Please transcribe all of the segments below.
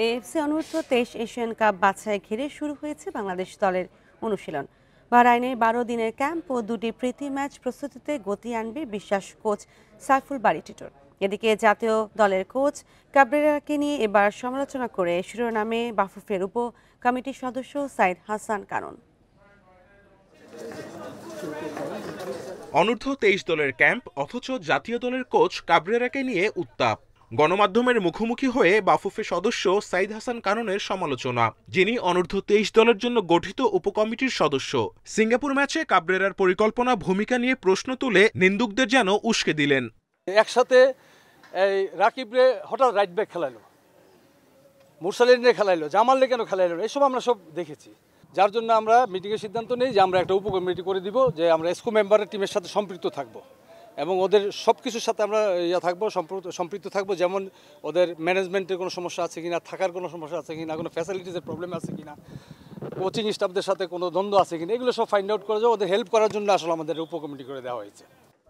AFC অনূর্ধ্ব-23 Asian cup বাছাই ঘিরে শুরু হয়েছে বাংলাদেশ দলের অনুশীলন। বাহরাইনে 12 দিনের ক্যাম্প ও 2টি প্রীতি ম্যাচ প্রস্তুতিতে গতি আনবে বিশ্বাস কোচ সাইফুল বারী টিটুর। এদিকে জাতীয় দলের কোচ কাবরেরাকে নিয়ে এবার সমালোচনা করে শিরোনামে বাফুফের উপ কমিটির সদস্য সাইদ হাসান কানন। অনূর্ধ্ব-23 দলের ক্যাম্প অথচ জাতীয় দলের কোচ কাবরেরাকে নিয়ে উত্তাপ। গণমাধ্যমের মুখোমুখি হয়ে বাফুফে সদস্য সাইদ হাসান কাননের সমালোচনা, যিনি অনূর্ধ্ব-23 দলের জন্য গঠিত উপকমিটির সদস্য। সিঙ্গাপুর ম্যাচে কাবরেরার পরিকল্পনা ভূমিকা নিয়ে প্রশ্ন তুলে নিন্দুকদের যেন উস্কে দিলেন। একসাথে এই রাকিবরে হঠাৎ রাইট ব্যাক খেলাইলো, মুরসালিনে খেলাইলো, জামালরে কেন খেলাইলো, এইসব আমরা সব দেখেছি। যার জন্য আমরা মিটিংয়ের সিদ্ধান্ত নিই যে আমরা একটা উপকমিটি করে দিব, যে আমরা এসকো মেম্বারের টিমের সাথে সম্পৃক্ত থাকব এবং ওদের সব কিছুর সাথে আমরা থাকবো, সম্পৃক্ত থাকবো। যেমন ওদের ম্যানেজমেন্টের কোনো সমস্যা আছে কিনা, থাকার কোনো সমস্যা আছে কিনা, কোনো ফ্যাসিলিটিসের প্রবলেম আছে কিনা, কোচিং স্টাফদের সাথে কোনো দ্বন্দ্ব আছে কিনা, এগুলো সব ফাইন্ড আউট করে যাও। ওদের হেল্প করার জন্য আসলে আমাদের উপকমিটি করে দেওয়া হয়েছে।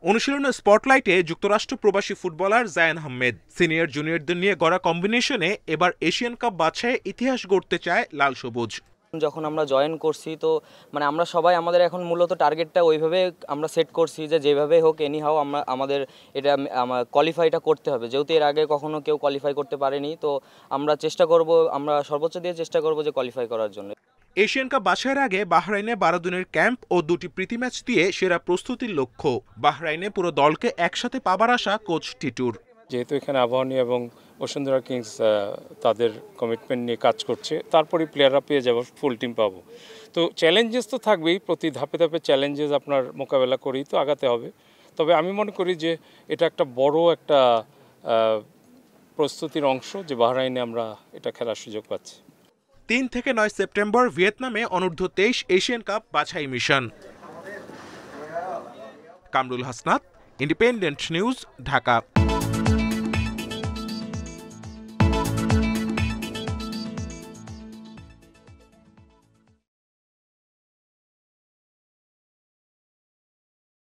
অনুশীলনের স্পটলাইটে যুক্তরাষ্ট্র প্রবাসী ফুটবলার জায়ান আহমেদ। সিনিয়র জুনিয়রদের নিয়ে গড়া কম্বিনেশনে এবার এশিয়ান কাপ বাছাইয়ে ইতিহাস গড়তে চায় লাল সবুজ। যখন আমরা জয়েন করছি তো আমরা সবাই আমাদের এখন মূলত টার্গেটটা ওইভাবে আমরা সেট করছি যে যেভাবে হোক এনিহাও আমাদের এটা কোয়ালিফাইটা করতে হবে, যেহেতু এর আগে কখনো কেউ কোয়ালিফাই করতে পারেনি। তো আমরা চেষ্টা করব, আমরা সর্বোচ্চ দিয়ে চেষ্টা করব যে কোয়ালিফাই করার জন্য। এশিয়ান কাপ বাছাইয়ের আগে বাহরাইনে 12 দিনের ক্যাম্প ও 2টি প্রীতি ম্যাচ দিয়ে সেরা প্রস্তুতির লক্ষ্য। বাহরাইনে পুরো দলকে একসাথে পাবার আশা কোচ টিটুর। যেহেতু এখানে আবাহনী এবং বসুন্ধরা কিংস তাদের কমিটমেন্ট নিয়ে কাজ করছে, তারপরে প্লেয়াররা পেয়ে যাব, ফুল টিম পাবো। তো চ্যালেঞ্জেস তো থাকবেই, প্রতি ধাপে ধাপে চ্যালেঞ্জেস আপনার মোকাবেলা করেই তো আগাতে হবে। তবে আমি মনে করি যে এটা একটা বড় একটা প্রস্তুতির অংশ, যে বাহরাইনে আমরা এটা খেলার সুযোগ পাচ্ছি। 3 থেকে 9 সেপ্টেম্বর ভিয়েতনামে অনূর্ধ্ব-23 এশিয়ান কাপ বাছাই mission. Kamrul Hasnat, independent news, Dhaka.